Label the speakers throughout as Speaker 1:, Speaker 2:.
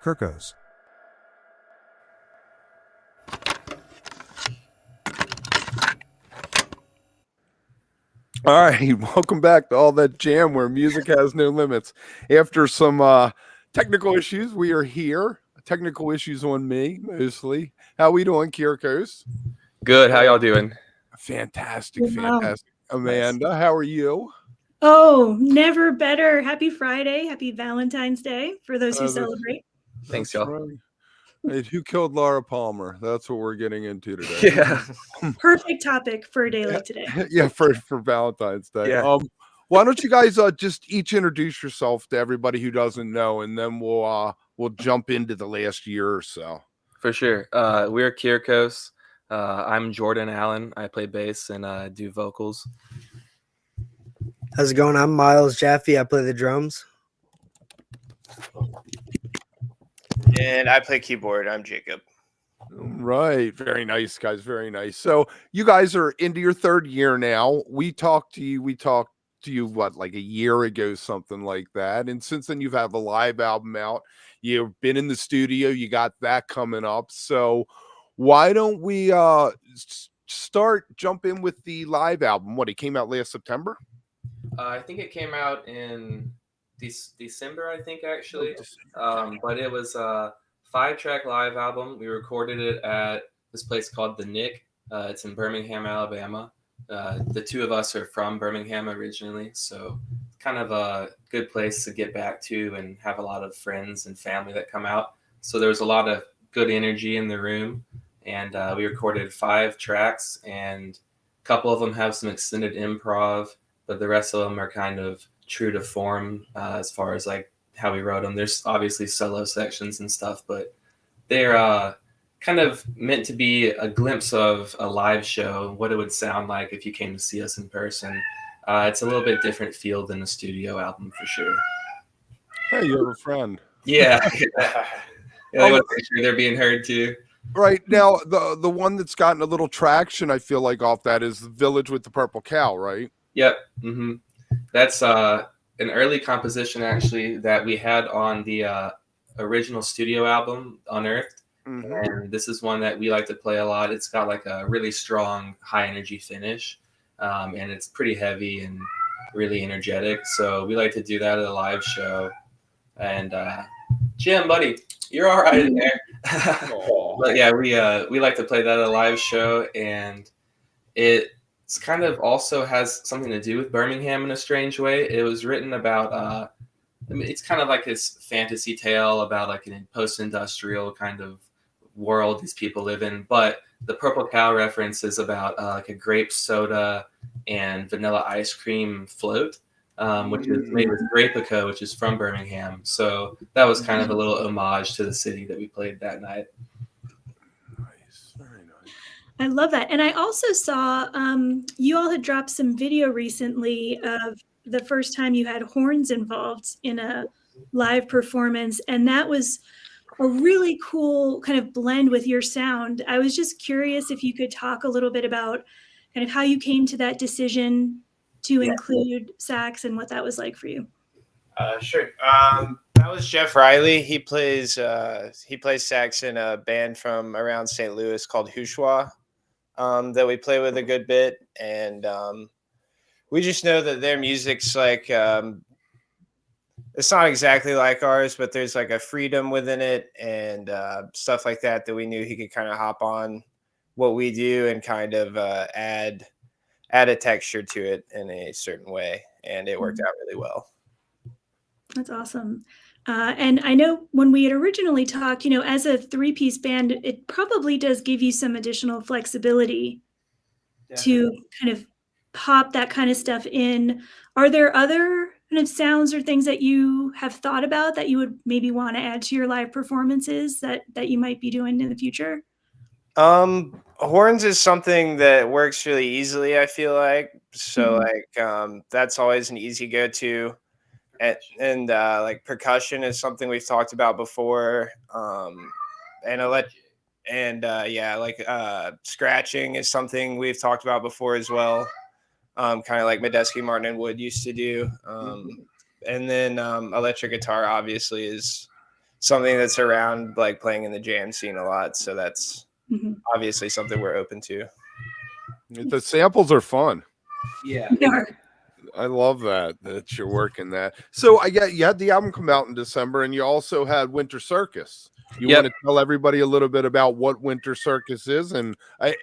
Speaker 1: Kirkos.
Speaker 2: All right, welcome back to All That Jam, where music has no limits. After some technical issues, we are here. Technical issues on me, mostly. How we doing, Kirkos?
Speaker 3: Good. How y'all doing?
Speaker 2: Fantastic,
Speaker 4: Wow.
Speaker 2: fantastic. Amanda, how are you?
Speaker 4: Oh, never better. Happy Friday. Happy Valentine's Day for those who celebrate.
Speaker 3: Thanks, y'all.
Speaker 2: Right. Hey, who killed Laura Palmer? That's what we're getting into today.
Speaker 3: Yeah.
Speaker 4: Perfect topic for a day like today.
Speaker 2: Yeah, for Valentine's Day.
Speaker 3: Yeah.
Speaker 2: Why don't you guys just each introduce yourself to everybody who doesn't know, and then we'll jump into the last year or so.
Speaker 3: For sure. We're Kirkos. I'm Jordan Allen. I play bass and do vocals.
Speaker 5: How's it going? I'm Miles Jaffe. I play the drums.
Speaker 6: And I play keyboard. I'm Jacob.
Speaker 2: Right. Very nice, guys. Very nice. So you guys are into your third year now. We talked to you what, like a year ago, something like that. And since then you've had a live album out. You've been in the studio, you got that coming up. So why don't we jump in with the live album? What, it came out last September?
Speaker 3: I think it came out in December, I think, actually. But it was a 5-track live album. We recorded it at this place called The Nick. It's in Birmingham, Alabama. The two of us are from Birmingham originally, so kind of a good place to get back to and have a lot of friends and family that come out. So there was a lot of good energy in the room, and we recorded 5 tracks, and a couple of them have some extended improv, but the rest of them are kind of true to form as far as like how we wrote them. There's obviously solo sections and stuff, but they're kind of meant to be a glimpse of a live show, what it would sound like if you came to see us in person. It's a little bit different feel than a studio album for sure.
Speaker 2: Hey, you have a friend.
Speaker 3: Yeah. Yeah, they want to make sure they're being heard too.
Speaker 2: Right. Now, the one that's gotten a little traction, I feel like, off that is The Village with the Purple Cow, right?
Speaker 3: Yep. Mm-hmm. That's an early composition, actually, that we had on the original studio album, Unearthed. Mm-hmm. And this is one that we like to play a lot. It's got like a really strong, high-energy finish, and it's pretty heavy and really energetic. So we like to do that at a live show. And Jim, buddy, you're all right in there. But yeah, we like to play that at a live show, and it's kind of also has something to do with Birmingham in a strange way. It was written about it's kind of like this fantasy tale about like a post-industrial kind of world these people live in, but the Purple Cow reference is about like a grape soda and vanilla ice cream float, which is made with Grapico, which is from Birmingham. So that was kind of a little homage to the city that we played that night.
Speaker 2: Nice. Very nice.
Speaker 4: I love that. And I also saw you all had dropped some video recently of the first time you had horns involved in a live performance. And that was a really cool kind of blend with your sound. I was just curious if you could talk a little bit about kind of how you came to that decision to include sax and what that was like for you.
Speaker 6: Sure. That was Jeff Riley. He plays sax in a band from around St. Louis called Hushwa that we play with a good bit. And we just know that their music's like, it's not exactly like ours, but there's like a freedom within it and stuff like that we knew he could kind of hop on what we do and kind of add a texture to it in a certain way. And it worked out really well.
Speaker 4: That's awesome. And I know when we had originally talked, as a 3-piece band, it probably does give you some additional flexibility to kind of pop that kind of stuff in. Are there other kind of sounds or things that you have thought about that you would maybe want to add to your live performances that you might be doing in the future?
Speaker 6: Horns is something that works really easily, I feel like. So like that's always an easy go-to. And like percussion is something we've talked about before. Scratching is something we've talked about before as well. Kind of like Medeski, Martin, and Wood used to do. And then electric guitar obviously is something that's around like playing in the jam scene a lot. So that's obviously something we're open to.
Speaker 2: The samples are fun.
Speaker 3: Yeah.
Speaker 2: I love that you're working that. So I get you had the album come out in December, and you also had Winter Circus. You want to tell everybody a little bit about what Winter Circus is? And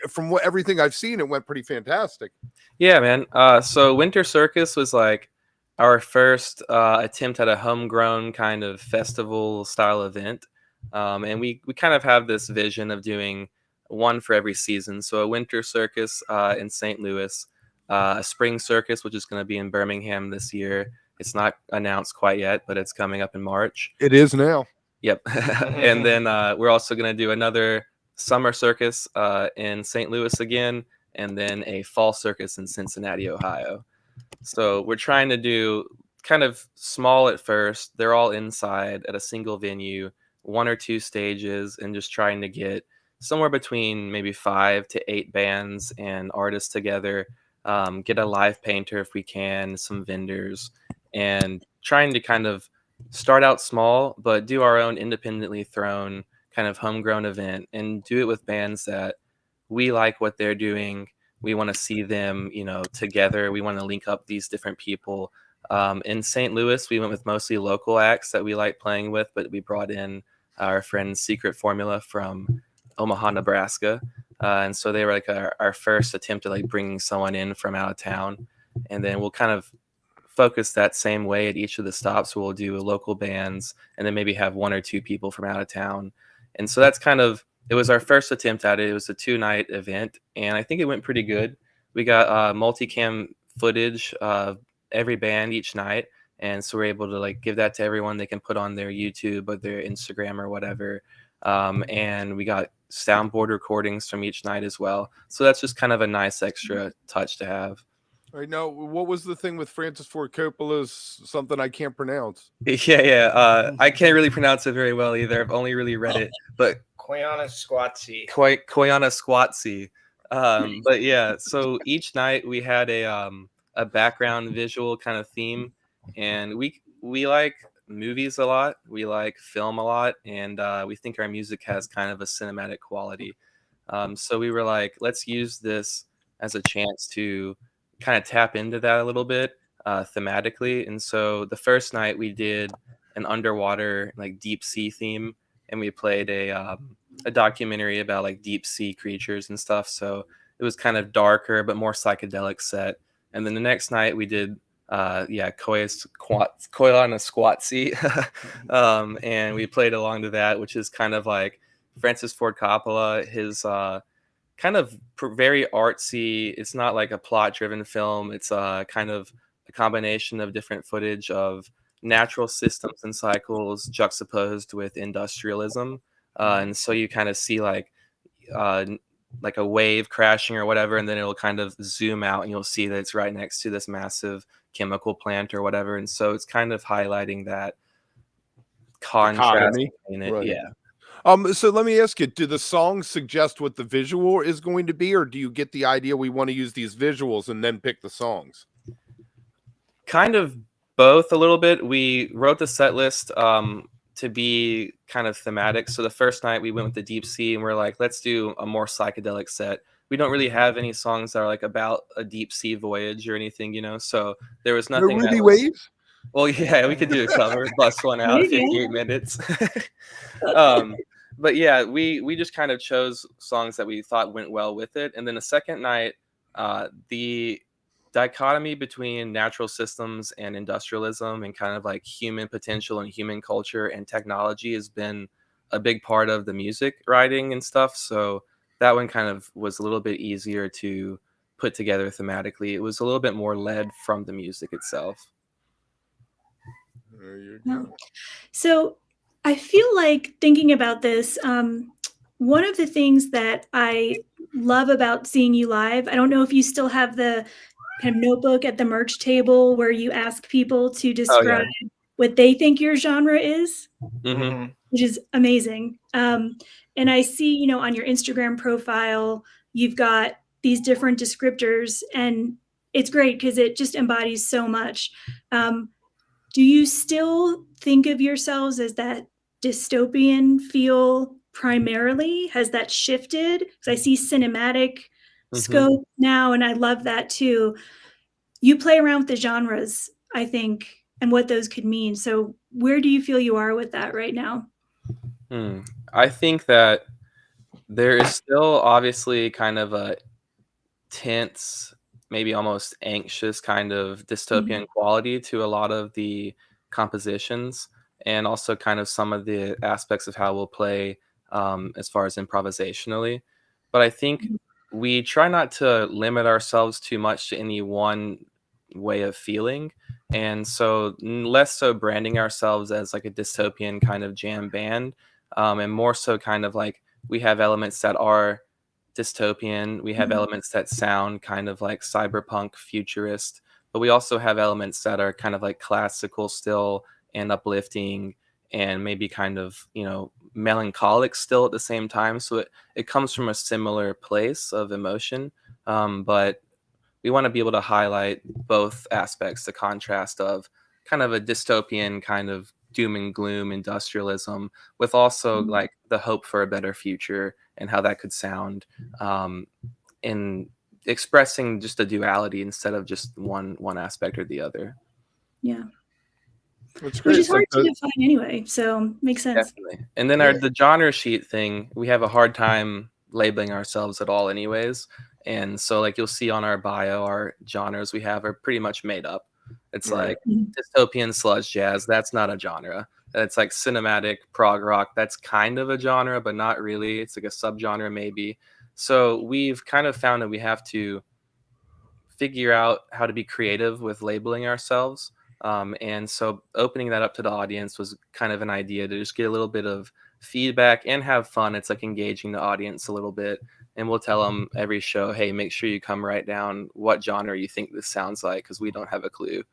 Speaker 2: from everything I've seen, it went pretty fantastic.
Speaker 3: Yeah, man. So Winter Circus was like our first attempt at a homegrown kind of festival style event. And we kind of have this vision of doing one for every season. So a Winter Circus in St. Louis, a Spring Circus, which is going to be in Birmingham this year. It's not announced quite yet, but it's coming up in March.
Speaker 2: It is now.
Speaker 3: Yep. And then we're also going to do another Summer Circus in St. Louis again, and then a Fall Circus in Cincinnati, Ohio. So we're trying to do kind of small at first. They're all inside at a single venue, 1 or 2 stages, and just trying to get somewhere between maybe 5 to 8 bands and artists together, get a live painter if we can, some vendors, and trying to kind of start out small, but do our own independently thrown kind of homegrown event and do it with bands that we like what they're doing. We want to see them, together. We want to link up these different people. In St. Louis, we went with mostly local acts that we like playing with, but we brought in our friend Secret Formula from Omaha, Nebraska. And so they were like our first attempt at like bringing someone in from out of town. And then we'll kind of focus that same way at each of the stops. We'll do local bands and then maybe have 1 or 2 people from out of town. And so that's kind of, it was our first attempt at it. It was a 2-night event, and I think it went pretty good. We got multicam footage of every band each night, and so we're able to like give that to everyone. They can put on their YouTube or their Instagram or whatever. And we got soundboard recordings from each night as well. So that's just kind of a nice extra touch to have.
Speaker 2: I know. What was the thing with Francis Ford Coppola's something I can't pronounce?
Speaker 3: Yeah. I can't really pronounce it very well either. I've only really read it, but
Speaker 6: Koyana Squatsy.
Speaker 3: Koyana Squatsy. But yeah, so each night we had a background visual kind of theme, and we like movies a lot. We like film a lot, and we think our music has kind of a cinematic quality. So we were like, let's use this as a chance to kind of tap into that a little bit thematically. And so the first night we did an underwater like deep sea theme, and we played a documentary about like deep sea creatures and stuff. So it was kind of darker but more psychedelic set. And then the next night we did Koyana Squatsy. And we played along to that, which is kind of like Francis Ford Coppola, his kind of very artsy. It's not like a plot driven film. It's kind of a combination of different footage of natural systems and cycles juxtaposed with industrialism. And so you kind of see like a wave crashing or whatever, and then it'll kind of zoom out and you'll see that it's right next to this massive chemical plant or whatever. And so it's kind of highlighting that contrast in it. Right. Yeah.
Speaker 2: So let me ask you, do the songs suggest what the visual is going to be, or do you get the idea we want to use these visuals and then pick the songs?
Speaker 3: Kind of both a little bit. We wrote the set list to be kind of thematic. So the first night we went with the deep sea, and we're like, let's do a more psychedelic set. We don't really have any songs that are like about a deep sea voyage or anything, so there was nothing.
Speaker 2: Ruby Waves?
Speaker 3: Well, yeah, we could do a cover, bust one out, 58 minutes. But yeah, we just kind of chose songs that we thought went well with it. And then the second night, the dichotomy between natural systems and industrialism and kind of like human potential and human culture and technology has been a big part of the music writing and stuff. So that one kind of was a little bit easier to put together thematically. It was a little bit more led from the music itself.
Speaker 2: There you go.
Speaker 4: So I feel like thinking about this, one of the things that I love about seeing you live, I don't know if you still have the kind of notebook at the merch table where you ask people to describe what they think your genre is, which is amazing. And I see, on your Instagram profile, you've got these different descriptors, and it's great because it just embodies so much. Do you still think of yourselves as that dystopian feel primarily? Has that shifted? Because I see cinematic scope now, and I love that too. You play around with the genres, I think, and what those could mean. So where do you feel you are with that right now?
Speaker 3: I think that there is still obviously kind of a tense, maybe almost anxious kind of dystopian quality to a lot of the compositions, and also kind of some of the aspects of how we'll play as far as improvisationally. But I think we try not to limit ourselves too much to any one way of feeling. And so less so branding ourselves as like a dystopian kind of jam band, and more so kind of like we have elements that are dystopian. We have elements that sound kind of like cyberpunk futurist, but we also have elements that are kind of like classical still and uplifting and maybe kind of, melancholic still at the same time. So it comes from a similar place of emotion. But we want to be able to highlight both aspects, the contrast of kind of a dystopian kind of doom and gloom industrialism with also like the hope for a better future and how that could sound, in expressing just a duality instead of just one aspect or the other.
Speaker 4: Yeah.
Speaker 2: That's great.
Speaker 4: Which is hard to define anyway, so makes sense.
Speaker 3: Definitely. And then the genre sheet thing, we have a hard time labeling ourselves at all anyways. And so like you'll see on our bio, our genres we have are pretty much made up. It's like dystopian sludge jazz, that's not a genre. It's like cinematic prog rock, that's kind of a genre, but not really. It's like a subgenre maybe. So we've kind of found that we have to figure out how to be creative with labeling ourselves. And so opening that up to the audience was kind of an idea to just get a little bit of feedback and have fun. It's like engaging the audience a little bit. And we'll tell them every show, hey, make sure you come write down what genre you think this sounds like, because we don't have a clue.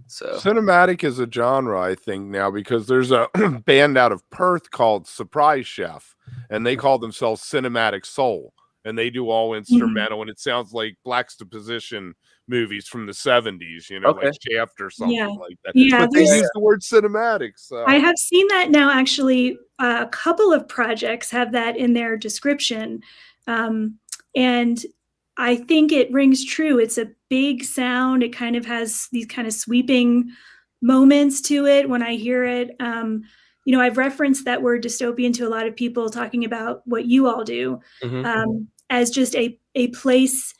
Speaker 3: So
Speaker 2: cinematic is a genre, I think, now, because there's a band out of Perth called Surprise Chef, and they call themselves Cinematic Soul, and they do all instrumental, and it sounds like Blaxtaposition movies from the 70s, like Shaft or something like that.
Speaker 4: Yeah,
Speaker 2: but they use the word cinematic. So
Speaker 4: I have seen that now. Actually, a couple of projects have that in their description, and I think it rings true. It's a big sound. It kind of has these kind of sweeping moments to it when I hear it. I've referenced that word dystopian to a lot of people talking about what you all do, as just a place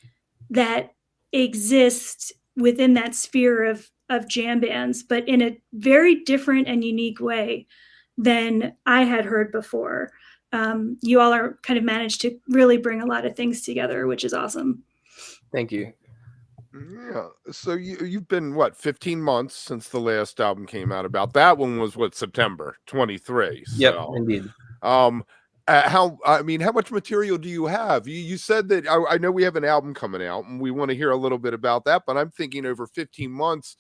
Speaker 4: that exists within that sphere of jam bands, but in a very different and unique way than I had heard before. You all are kind of managed to really bring a lot of things together, which is awesome.
Speaker 3: Thank you.
Speaker 2: Yeah. So you've been 15 months since the last album came out. About that one was September 23. So,
Speaker 3: yep, indeed.
Speaker 2: How much material do you have? You said that I know we have an album coming out and we want to hear a little bit about that, but I'm thinking over 15 months.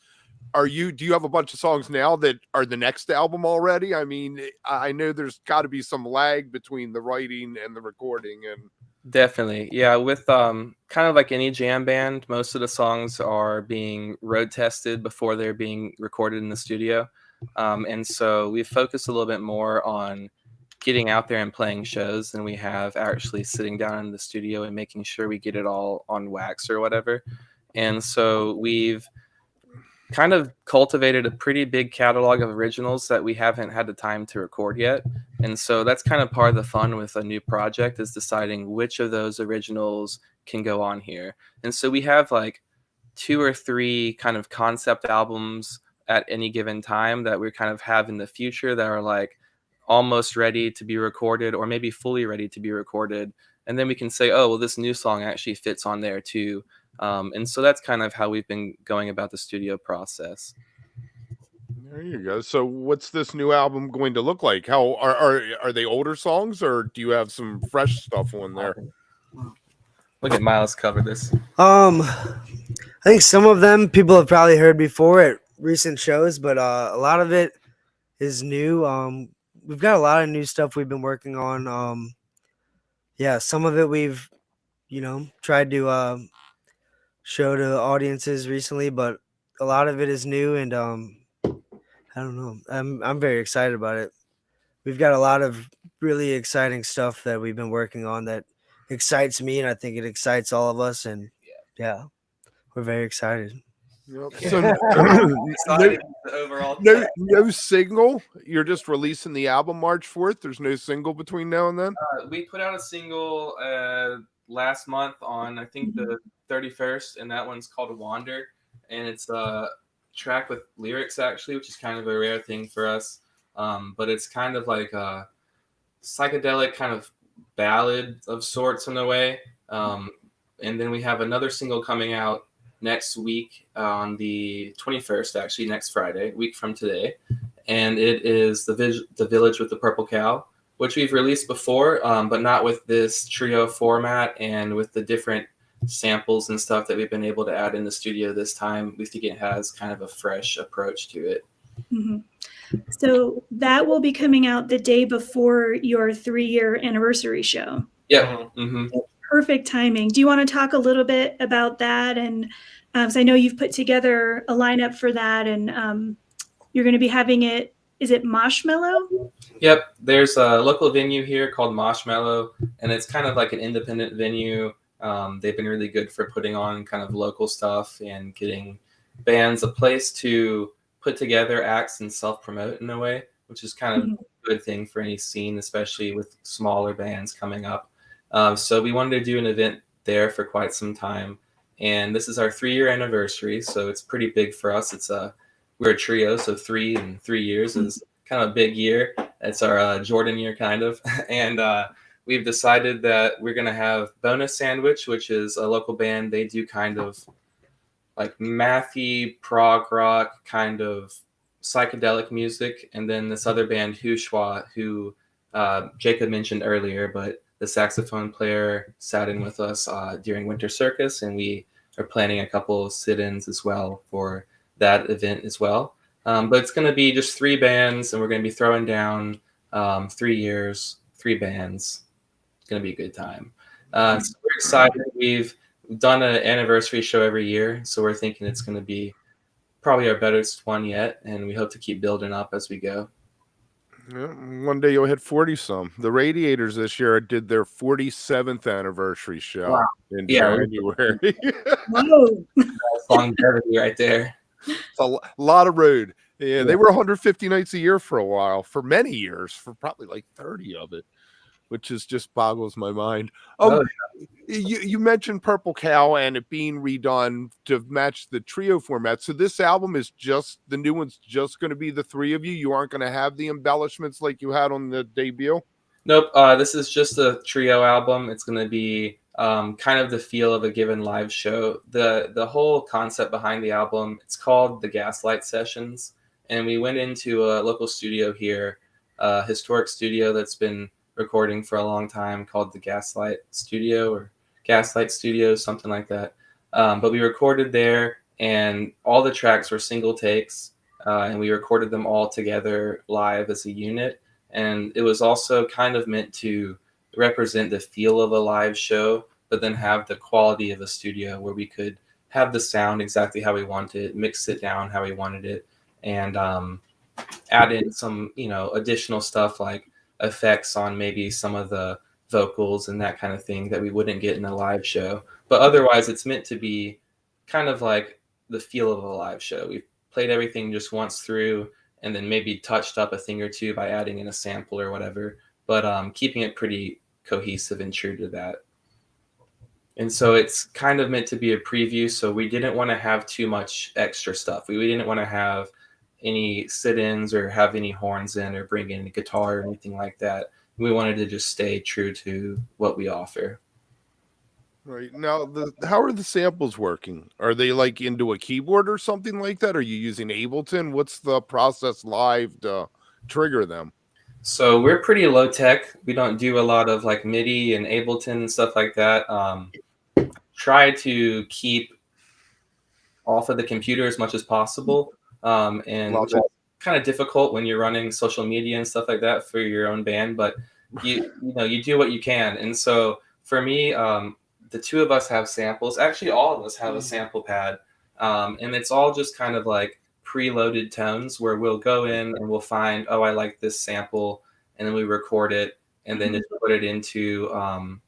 Speaker 2: Do you have a bunch of songs now that are the next album already? I mean, I know there's got to be some lag between the writing and the recording. And
Speaker 3: definitely, yeah, with kind of like any jam band, most of the songs are being road tested before they're being recorded in the studio. And so we focus a little bit more on getting out there and playing shows than we have actually sitting down in the studio and making sure we get it all on wax or whatever. And so we've kind of cultivated a pretty big catalog of originals that we haven't had the time to record yet. And so that's kind of part of the fun with a new project, is deciding which of those originals can go on here. And so we have like 2 or 3 kind of concept albums at any given time that we kind of have in the future that are like almost ready to be recorded, or maybe fully ready to be recorded. And then we can say, oh, well, this new song actually fits on there too. And so that's kind of how we've been going about the studio process.
Speaker 2: There you go. So what's this new album going to look like? How are they older songs, or do you have some fresh stuff on there?
Speaker 3: Look at Miles cover this.
Speaker 5: I think some of them people have probably heard before at recent shows, but a lot of it is new. We've got a lot of new stuff we've been working on. Some of it we've tried to show to audiences recently, but a lot of it is new, and I don't know. I'm very excited about it. we've got a lot of really exciting stuff that we've been working on that excites me, and I think it excites all of us. And yeah, we're very excited.
Speaker 2: Yep.
Speaker 3: Yeah.
Speaker 2: So
Speaker 3: Excited the overall
Speaker 2: no single. You're just releasing the album March 4th. There's no single between now and then.
Speaker 3: We put out a single last month on I think the 31st, and that one's called Wander, and it's a track with lyrics actually, which is kind of a rare thing for us. But it's kind of like a psychedelic kind of ballad of sorts in a way. And then we have another single coming out next week on the 21st, actually next Friday, a week from today, and it is the Village with the Purple Cow, which we've released before, but not with this trio format and with the different samples and stuff that we've been able to add in the studio this time. We think it has kind of a fresh approach to it.
Speaker 4: Mm-hmm. So that will be coming out the day before your 3-year anniversary show.
Speaker 3: Yeah. Mm-hmm.
Speaker 4: Perfect timing. Do you want to talk a little bit about that? And so I know you've put together a lineup for that, and you're going to be having it. Is it Marshmallow?
Speaker 3: Yep. There's a local venue here called Marshmallow, and it's kind of like an independent venue. They've been really good for putting on kind of local stuff and getting bands a place to put together acts and self-promote in a way, which is kind of a good thing for any scene, especially with smaller bands coming up. So we wanted to do an event there for quite some time, and this is our 3-year anniversary, so it's pretty big for us. We're a trio, so 3 and 3 years is kind of a big year. It's our Jordan year, kind of. And we've decided that we're going to have Bonus Sandwich, which is a local band. They do kind of like mathy, prog rock, kind of psychedelic music. And then this other band, Hushwa, who Jacob mentioned earlier, but the saxophone player sat in with us during Winter Circus, and we are planning a couple of sit-ins as well for that event as well. But it's going to be just 3 bands, and we're going to be throwing down 3 years, 3 bands. It's going to be a good time. So we're excited. We've done an anniversary show every year, so we're thinking it's going to be probably our best one yet, and we hope to keep building up as we go.
Speaker 2: Yeah, one day you'll hit 40 some. The Radiators this year did their 47th anniversary show in January.
Speaker 4: Whoa.
Speaker 3: Longevity right there.
Speaker 2: It's a lot of road. Yeah, they were 150 nights a year for a while, for many years, for probably like 30 of it, which is just boggles my mind. You mentioned Purple Cow and it being redone to match the trio format. So this album is the new one's just going to be the 3 of you. You aren't going to have the embellishments like you had on the debut.
Speaker 3: Nope. This is just a trio album. It's going to be kind of the feel of a given live show. The whole concept behind the album, it's called the Gaslight Sessions, and we went into a local studio here, a historic studio that's been recording for a long time, called the Gaslight Studio or Gaslight Studios, something like that. But we recorded there, and all the tracks were single takes, and we recorded them all together live as a unit. And it was also kind of meant to represent the feel of a live show, but then have the quality of a studio where we could have the sound exactly how we wanted it, mix it down how we wanted it, and add in some, additional stuff like effects on maybe some of the vocals and that kind of thing that we wouldn't get in a live show. But otherwise, it's meant to be kind of like the feel of a live show. We've played everything just once through and then maybe touched up a thing or two by adding in a sample or whatever, but keeping it pretty cohesive and true to that. And so it's kind of meant to be a preview, so we didn't want to have too much extra stuff. We didn't want to have any sit-ins or have any horns in or bring in a guitar or anything like that. We wanted to just stay true to what we offer.
Speaker 2: Right. Now, how are the samples working? Are they like into a keyboard or something like that? Are you using Ableton? What's the process live to trigger them?
Speaker 3: So we're pretty low tech. We don't do a lot of like MIDI and Ableton and stuff like that. Try to keep off of the computer as much as possible. And it's kind of difficult when you're running social media and stuff like that for your own band, but you do what you can. And so for me, the 2 of us have samples. Actually, all of us have a sample pad. And it's all just kind of like preloaded tones where we'll go in and we'll find, oh, I like this sample. and then we record it, and then just put it into an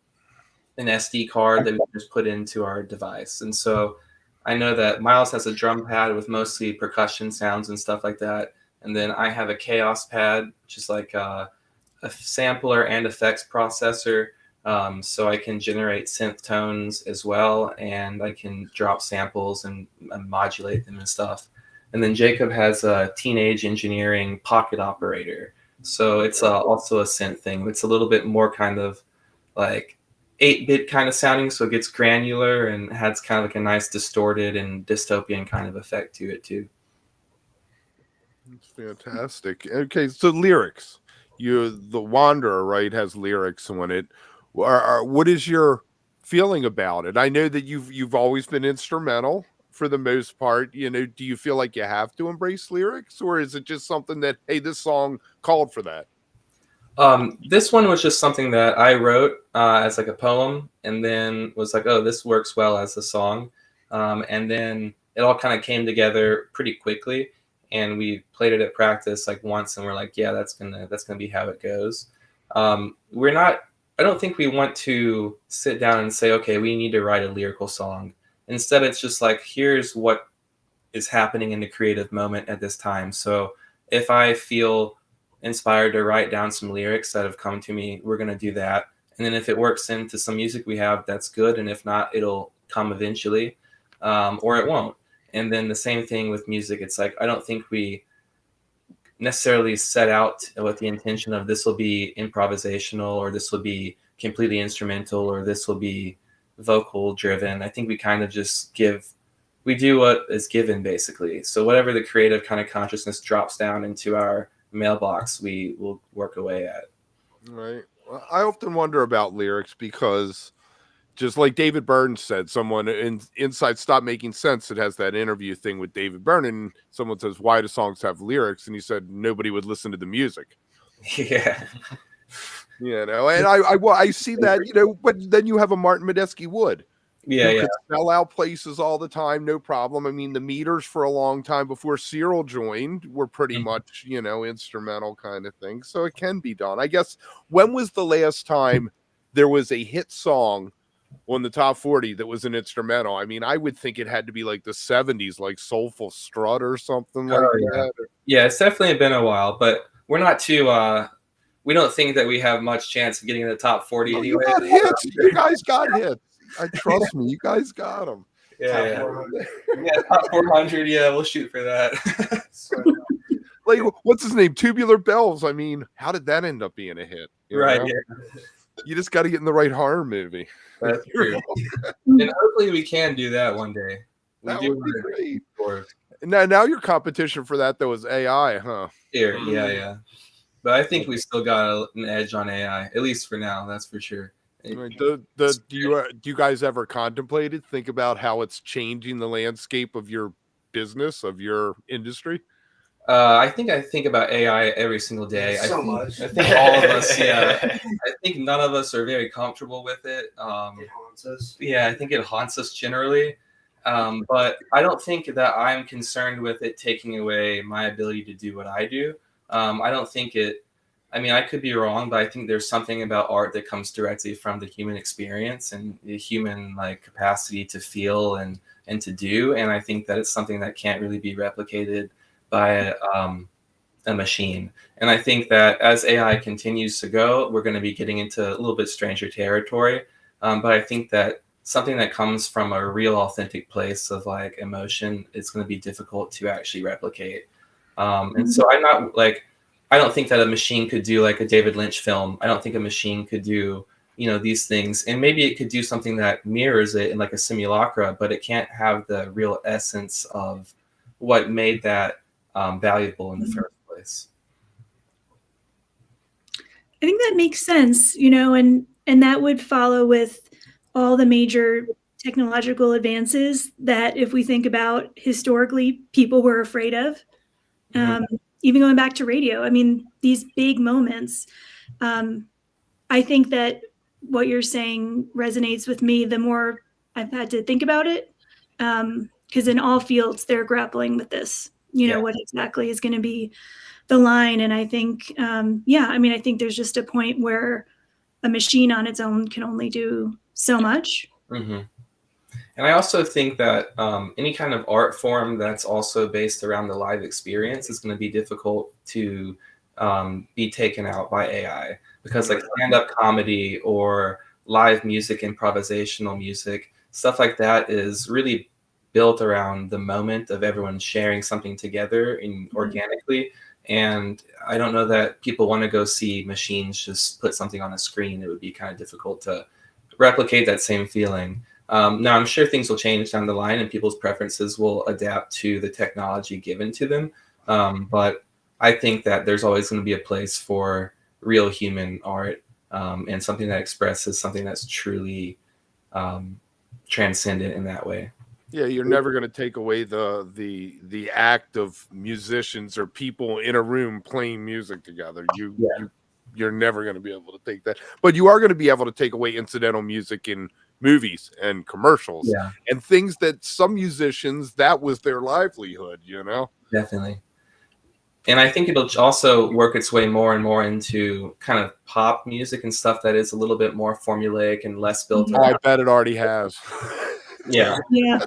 Speaker 3: SD card that we just put into our device. And so I know that Miles has a drum pad with mostly percussion sounds and stuff like that. And then I have a chaos pad, which is like a sampler and effects processor. So I can generate synth tones as well, and I can drop samples and modulate them and stuff. And then Jacob has a Teenage Engineering pocket operator. So it's also a synth thing. It's a little bit more kind of like 8-bit kind of sounding, so it gets granular and has kind of like a nice distorted and dystopian kind of effect to it too.
Speaker 2: It's fantastic. Okay, so lyrics. The Wanderer, right, has lyrics on it. What is your feeling about it? I know that you've always been instrumental for the most part. You know, do you feel like you have to embrace lyrics, or is it just something that, hey, this song called for that?
Speaker 3: This one was just something that I wrote as like a poem, and then was like, oh, this works well as a song. And then it all kind of came together pretty quickly, and we played it at practice like once, and we're like, yeah, that's gonna be how it goes. I don't think we want to sit down and say, okay, we need to write a lyrical song. Instead, it's just like, here's what is happening in the creative moment at this time. So if I feel inspired to write down some lyrics that have come to me, we're going to do that. And then if it works into some music we have, that's good. And if not, it'll come eventually, or it won't. And then the same thing with music. It's like, I don't think we necessarily set out with the intention of this will be improvisational, or this will be completely instrumental, or this will be vocal driven. I think we kind of just we do what is given, basically. So whatever the creative kind of consciousness drops down into our mailbox, we will work away at.
Speaker 2: Right. Well, I often wonder about lyrics because, just like David Byrne said, someone inside Stop Making Sense, it has that interview thing with David Byrne, and someone says, why do songs have lyrics? And he said, nobody would listen to the music.
Speaker 3: Yeah.
Speaker 2: You know, and I see that, you know, but then you have a Martin Medeski Wood.
Speaker 3: Yeah, yeah.
Speaker 2: Could sell out places all the time, no problem. I mean, the Meters for a long time before Cyril joined were pretty much, you know, instrumental kind of thing. So it can be done. I guess, when was the last time there was a hit song on the top 40 that was an instrumental? I mean, I would think it had to be like the 70s, like Soulful Strut or something like that.
Speaker 3: Yeah, it's definitely been a while, but we're not too we don't think that we have much chance of getting in the top 40 anyway.
Speaker 2: You got hits. You guys got hits. I trust me. You guys got them.
Speaker 3: Yeah, top 400. Yeah, we'll shoot for that.
Speaker 2: Like, what's his name? Tubular Bells. I mean, how did that end up being a hit?
Speaker 3: Right.
Speaker 2: Know?
Speaker 3: Yeah.
Speaker 2: You just got to get in the right horror movie.
Speaker 3: That's true. And hopefully we can do that one day.
Speaker 2: That would be great. Now your competition for that though is AI, huh?
Speaker 3: Yeah. But I think we still got an edge on AI, at least for now. That's for sure.
Speaker 2: Do you guys ever think about how it's changing the landscape of your business, of your industry?
Speaker 3: I think about AI every single day.
Speaker 5: So
Speaker 3: much. I think all of us, yeah. I think none of us are very comfortable with it.
Speaker 5: It haunts us.
Speaker 3: Yeah, I think it haunts us generally. But I don't think that I'm concerned with it taking away my ability to do what I do. I don't think I could be wrong, but I think there's something about art that comes directly from the human experience and the human like capacity to feel and to do. And I think that it's something that can't really be replicated by a machine. And I think that as AI continues to go, we're going to be getting into a little bit stranger territory. But I think that something that comes from a real authentic place of like emotion, it's going to be difficult to actually replicate. And so I don't think that a machine could do like a David Lynch film. I don't think a machine could do, these things. And maybe it could do something that mirrors it in like a simulacra, but it can't have the real essence of what made that valuable in the first place.
Speaker 4: I think that makes sense, and that would follow with all the major technological advances that, if we think about historically, people were afraid of. Even going back to radio, I mean, these big moments, I think that what you're saying resonates with me the more I've had to think about it, because in all fields, they're grappling with this, what exactly is going to be the line. And I think, yeah, I mean, I think there's just a point where a machine on its own can only do so much.
Speaker 3: Mm-hmm. And I also think that any kind of art form that's also based around the live experience is going to be difficult to be taken out by AI, because like stand-up comedy or live music, improvisational music, stuff like that is really built around the moment of everyone sharing something together and organically. And I don't know that people want to go see machines just put something on a screen. It would be kind of difficult to replicate that same feeling. Now, I'm sure things will change down the line and people's preferences will adapt to the technology given to them. But I think that there's always going to be a place for real human art, and something that expresses something that's truly transcendent in that way.
Speaker 2: Yeah, you're never going to take away the act of musicians or people in a room playing music together. You're never going to be able to take that, but you are going to be able to take away incidental music in movies and commercials and things that some musicians, that was their livelihood, you know?
Speaker 3: Definitely. And I think it'll also work its way more and more into kind of pop music and stuff that is a little bit more formulaic and less built
Speaker 2: Oh, I bet it already has.
Speaker 3: Yeah.
Speaker 4: Yeah.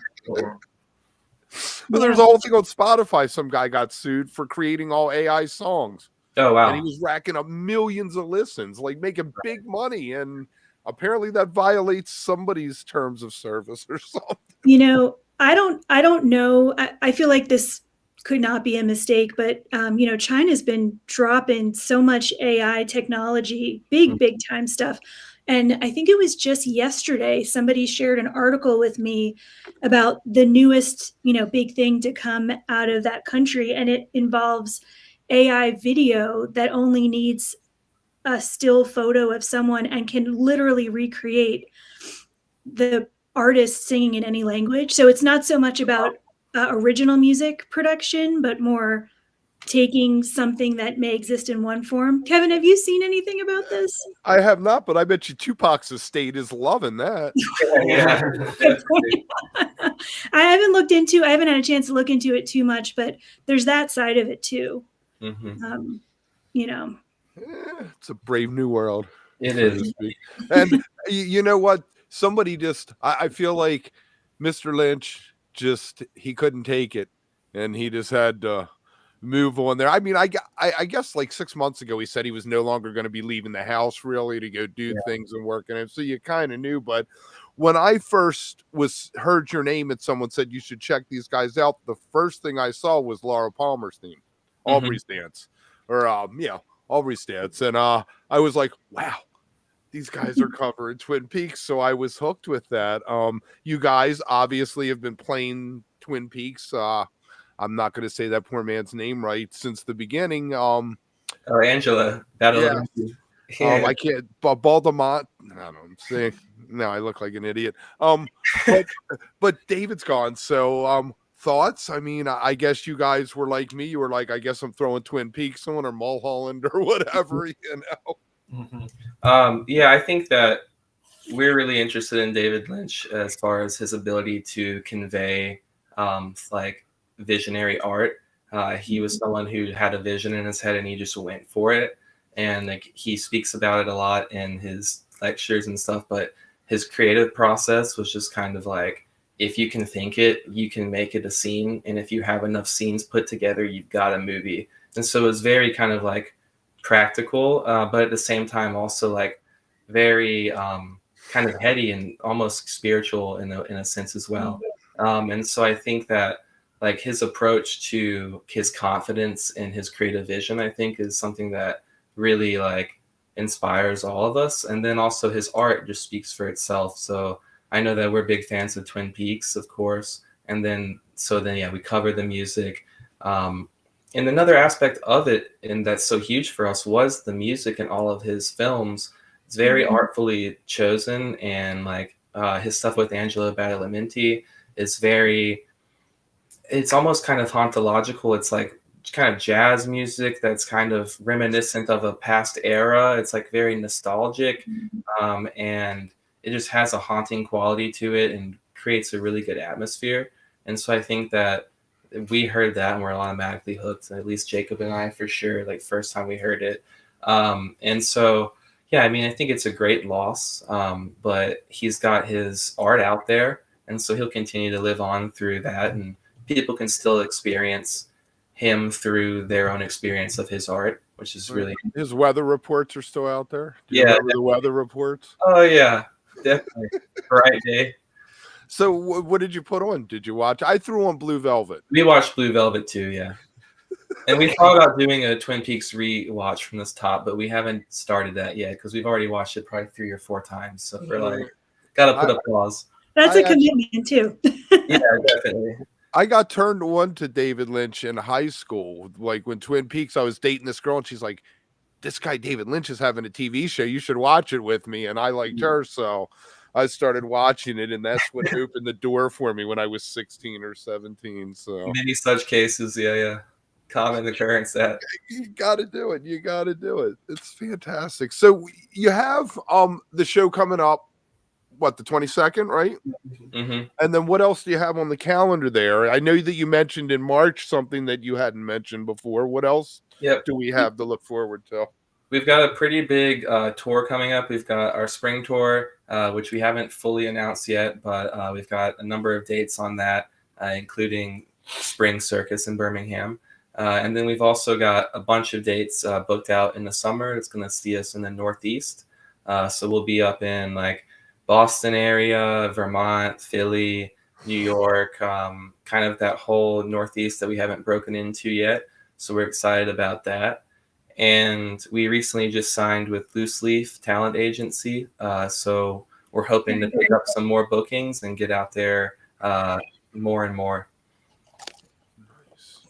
Speaker 2: But there's a whole thing on Spotify. Some guy got sued for creating all AI songs.
Speaker 3: Oh, wow.
Speaker 2: And he was racking up millions of listens, like making big money. And apparently that violates somebody's terms of service or something.
Speaker 4: You know, I don't know. I feel like this could not be a mistake, but you know, China's been dropping so much AI technology, big time stuff. And I think it was just yesterday somebody shared an article with me about the newest, you know, big thing to come out of that country, and it involves AI video that only needs a still photo of someone and can literally recreate the artist singing in any language. So it's not so much about original music production, but more taking something that may exist in one form. Kevin, have you seen anything about this?
Speaker 2: I have not, but I bet you Tupac's estate is loving that.
Speaker 4: I haven't had a chance to look into it too much, but there's that side of it too. You know,
Speaker 2: it's a brave new world.
Speaker 3: It is.
Speaker 2: And you know what? Somebody just, I feel like Mr. Lynch he couldn't take it, and he just had to move on there. I mean, I guess like 6 months ago, he said he was no longer going to be leaving the house really to go do things and work in it. So you kind of knew. But when I first heard your name and someone said you should check these guys out, the first thing I saw was Laura Palmer's theme, Aubrey's Dance, or Aubrey's Dance, and I was like, wow. These guys are covering Twin Peaks, so I was hooked with that. You guys obviously have been playing Twin Peaks. I'm not going to say that poor man's name right since the beginning.
Speaker 3: Angela.
Speaker 2: I can't. Baldemont. I don't know. I'm saying now I look like an idiot. But David's gone. So thoughts? I mean, I guess you guys were like me. You were like, I guess I'm throwing Twin Peaks on or Mulholland or whatever. You know.
Speaker 3: Yeah, I think that we're really interested in David Lynch as far as his ability to convey like visionary art. He was someone who had a vision in his head and he just went for it. And like he speaks about it a lot in his lectures and stuff, but his creative process was just kind of like, if you can think it, you can make it a scene. And if you have enough scenes put together, you've got a movie. And so it was very kind of like practical, but at the same time also like very kind of heady and almost spiritual in a sense as well. And so I think that like his approach to his confidence and his creative vision, I think is something that really like inspires all of us. And then also his art just speaks for itself. So I know that we're big fans of Twin Peaks, of course. And then we cover the music. And another aspect of it, and that's so huge for us, was the music in all of his films. It's very artfully chosen, and like his stuff with Angela Badalamenti is it's almost kind of hauntological. It's like kind of jazz music that's kind of reminiscent of a past era. It's like very nostalgic, and it just has a haunting quality to it and creates a really good atmosphere. And so I think that we heard that and we're automatically hooked. At least Jacob and I, for sure. Like first time we heard it, and so yeah, I mean, I think it's a great loss, but he's got his art out there, and so he'll continue to live on through that, and people can still experience him through their own experience of his art, which is really
Speaker 2: his weather reports are still out there. Do you
Speaker 3: Yeah,
Speaker 2: remember the weather reports?
Speaker 3: oh yeah, definitely bright day.
Speaker 2: So what did you put on? Did you watch? I threw on Blue Velvet.
Speaker 3: We watched Blue Velvet too, yeah. And we thought about doing a Twin Peaks rewatch from this top, but we haven't started that yet because we've already watched it probably 3 or 4 times. So we're like, gotta put a pause.
Speaker 4: That's a commitment too.
Speaker 3: Yeah, definitely.
Speaker 2: I got turned on to David Lynch in high school. Like when Twin Peaks, I was dating this girl and she's like, this guy David Lynch is having a TV show. You should watch it with me. And I liked her. So I started watching it. And that's what opened the door for me when I was 16 or 17. So
Speaker 3: many such cases. Yeah. Common occurrence that.
Speaker 2: You got to do it. You got to do it. It's fantastic. So you have the show coming up. What, the 22nd, right?
Speaker 3: Mm-hmm.
Speaker 2: And then what else do you have on the calendar there? I know that you mentioned in March something that you hadn't mentioned before. What else do we have to look forward to?
Speaker 3: We've got a pretty big tour coming up. We've got our spring tour, which we haven't fully announced yet, but we've got a number of dates on that, including Spring Circus in Birmingham. And then we've also got a bunch of dates booked out in the summer. It's going to see us in the Northeast. So we'll be up in like Boston area, Vermont, Philly, New York, kind of that whole Northeast that we haven't broken into yet. So we're excited about that. And we recently just signed with Loose Leaf Talent Agency. So we're hoping to pick up some more bookings and get out there more and more.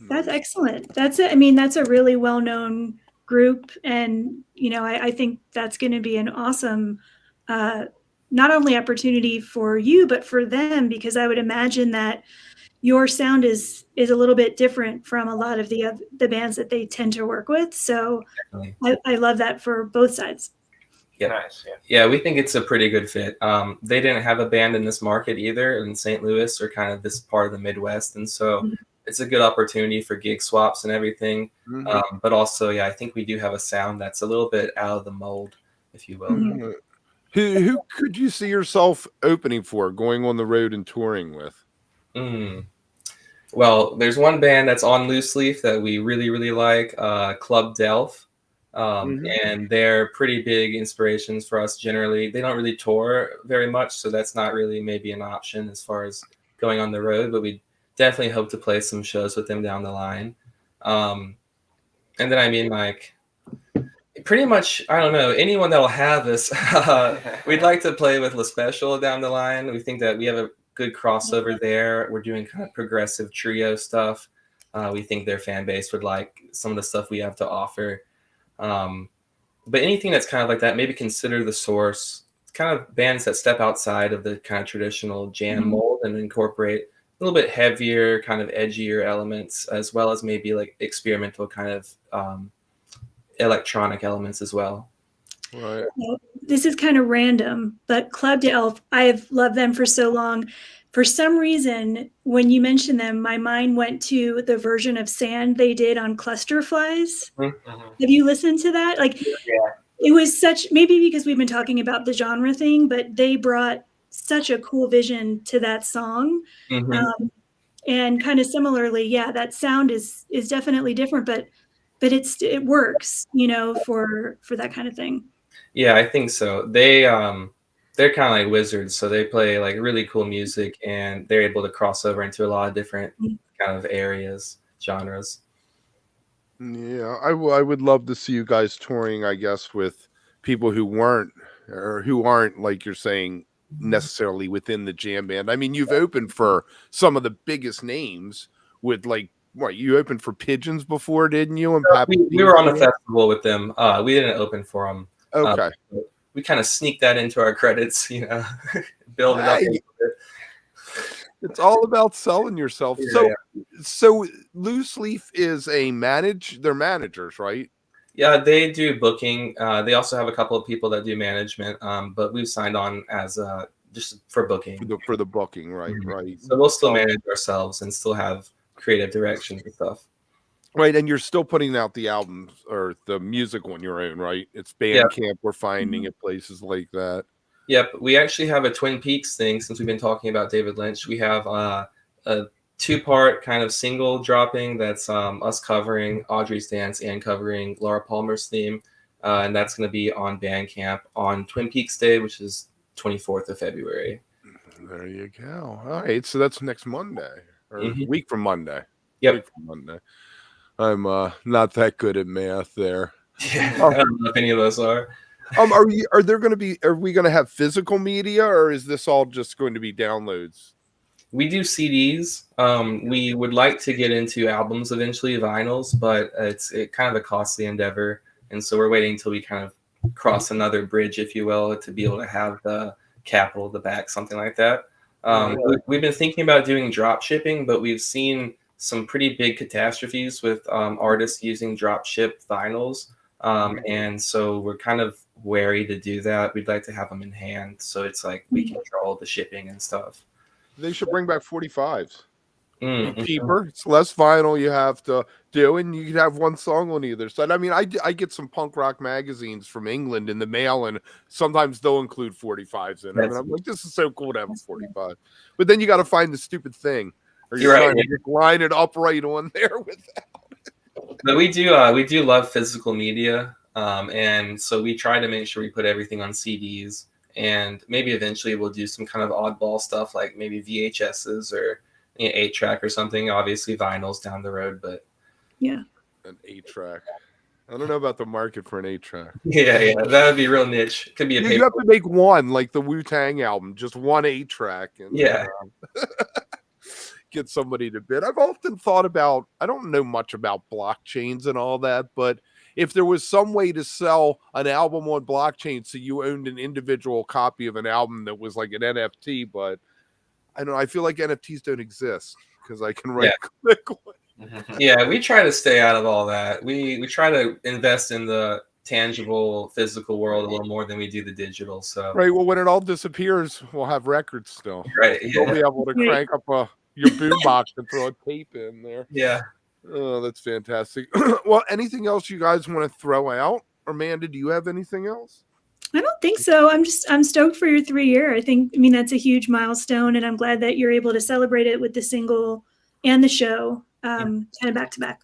Speaker 4: That's excellent. That's it. I mean, that's a really well-known group. And, you know, I think that's going to be an awesome not only opportunity for you, but for them, because I would imagine that your sound is a little bit different from a lot of the bands that they tend to work with. So I love that for both sides.
Speaker 3: Yeah. Nice. Yeah, we think it's a pretty good fit. They didn't have a band in this market either in St. Louis or kind of this part of the Midwest. And so it's a good opportunity for gig swaps and everything. But also, yeah, I think we do have a sound that's a little bit out of the mold, if you will.
Speaker 2: Who could you see yourself opening for, going on the road and touring with?
Speaker 3: Well, there's one band that's on Loose Leaf that we really, really like, Club Delph. And they're pretty big inspirations for us generally. They don't really tour very much, so that's not really maybe an option as far as going on the road, but we definitely hope to play some shows with them down the line. And then, I mean, like, pretty much, I don't know, anyone that'll have us. We'd like to play with La Special down the line. We think that we have a good crossover there. We're doing kind of progressive trio stuff. We think their fan base would like some of the stuff we have to offer. But anything that's kind of like that, maybe consider The Source. It's kind of bands that step outside of the kind of traditional jam mold and incorporate a little bit heavier, kind of edgier elements, as well as maybe like experimental kind of electronic elements as well.
Speaker 2: Right.
Speaker 4: This is kind of random, but Club Delph, I've loved them for so long. For some reason, when you mentioned them, my mind went to the version of Sand they did on Cluster Flies. Have you listened to that? Like, it was such, maybe because we've been talking about the genre thing, but they brought such a cool vision to that song. And kind of similarly, yeah, that sound is definitely different, but it works, you know, for that kind of thing.
Speaker 3: Yeah, I think so. They're kind of like wizards, so they play like really cool music, and they're able to cross over into a lot of different kind of areas, genres.
Speaker 2: Yeah, I would love to see you guys touring, I guess, with people who weren't or who aren't, like you're saying, necessarily within the jam band. I mean, you've opened for some of the biggest names with like, what, you opened for Pigeons before, didn't you? And
Speaker 3: we were on a festival with them. We didn't open for them.
Speaker 2: Okay.
Speaker 3: We kind of sneaked that into our credits, you know, build it up a little bit.
Speaker 2: It's all about selling yourself. So Loose Leaf is they're managers, right?
Speaker 3: Yeah, they do booking. They also have a couple of people that do management, but we've signed on as just for booking.
Speaker 2: For the booking, right, right.
Speaker 3: So we'll still manage ourselves and still have creative directions and stuff.
Speaker 2: Right, and you're still putting out the albums or the music on your own, right? It's Bandcamp. We're finding at places like that.
Speaker 3: Yep, we actually have a Twin Peaks thing since we've been talking about David Lynch. We have a 2-part kind of single dropping that's us covering Audrey's Dance and covering Laura Palmer's theme, and that's going to be on Bandcamp on Twin Peaks Day, which is 24th of February.
Speaker 2: There you go. All right, so that's next Monday or week from Monday.
Speaker 3: Yep.
Speaker 2: Week from Monday. I'm not that good at math there.
Speaker 3: Yeah, I don't know if any of us are.
Speaker 2: Are we going to have physical media, or is this all just going to be downloads?
Speaker 3: We do CDs. We would like to get into albums eventually, vinyls, but it's kind of a costly endeavor, and so we're waiting until we kind of cross another bridge, if you will, to be able to have the capital, the back, something like that. We've been thinking about doing drop shipping, but we've seen some pretty big catastrophes with artists using drop ship vinyls. And so we're kind of wary to do that. We'd like to have them in hand, so it's like we control the shipping and stuff.
Speaker 2: They should bring back 45s.
Speaker 3: Mm-hmm.
Speaker 2: Cheaper. It's less vinyl you have to do, and you can have one song on either side. I mean, I get some punk rock magazines from England in the mail, and sometimes they'll include 45s in them. And I'm like, this is so cool to have a 45. But then you got to find the stupid thing, or you're trying to just line it up right on there without it.
Speaker 3: But we do love physical media, and so we try to make sure we put everything on CDs, and maybe eventually we'll do some kind of oddball stuff like maybe VHSs or 8-track or something. Obviously vinyls down the road, but
Speaker 4: yeah,
Speaker 2: an 8-track. I don't know about the market for an 8-track.
Speaker 3: Yeah, that would be real niche. Could be a
Speaker 2: you have to make one, like the Wu-Tang album, just one 8-track. And, get somebody to bid. I've often thought about, I don't know much about blockchains and all that, but if there was some way to sell an album on blockchain so you owned an individual copy of an album that was like an NFT, but I don't know, I feel like NFTs don't exist because I can right click on it.
Speaker 3: Yeah, we try to stay out of all that. We try to invest in the tangible physical world a little more than we do the digital. So
Speaker 2: right, well, when it all disappears, we'll have records still.
Speaker 3: Right,
Speaker 2: We'll be able to crank up your boombox and throw a tape in there.
Speaker 3: Yeah.
Speaker 2: Oh, that's fantastic. Well, anything else you guys want to throw out? Amanda, do you have anything else?
Speaker 4: I don't think so. I'm stoked for your 3-year. I mean, that's a huge milestone, and I'm glad that you're able to celebrate it with the single and the show kind of back to back.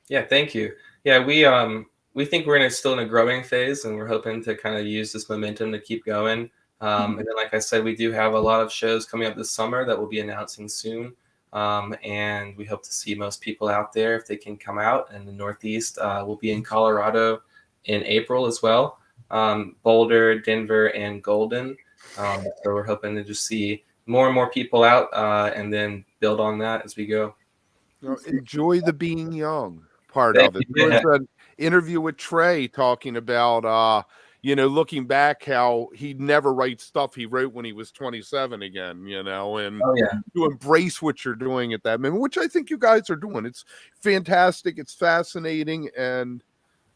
Speaker 3: Yeah, thank you. Yeah, we think we're still in a growing phase, and we're hoping to kind of use this momentum to keep going. And then, like I said, we do have a lot of shows coming up this summer that we'll be announcing soon. And we hope to see most people out there if they can come out. And the Northeast will be in Colorado in April as well. Boulder, Denver, and Golden. So we're hoping to just see more and more people out and then build on that as we go.
Speaker 2: Enjoy the being young part of it. There was an interview with Trey talking about looking back how he never writes stuff he wrote when he was 27 again, and to embrace what you're doing at that moment, which I think you guys are doing. It's fantastic. It's fascinating. And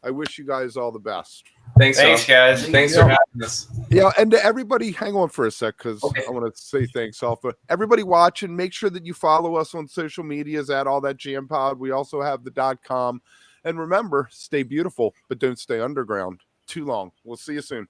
Speaker 2: I wish you guys all the best.
Speaker 6: Thanks guys.
Speaker 3: Thanks for having us.
Speaker 2: Yeah, and to everybody, hang on for a sec, because I want to say thanks off. But everybody watching, make sure that you follow us on social medias at All That Jam Pod. We also have the .com. And remember, stay beautiful, but don't stay underground too long. We'll see you soon.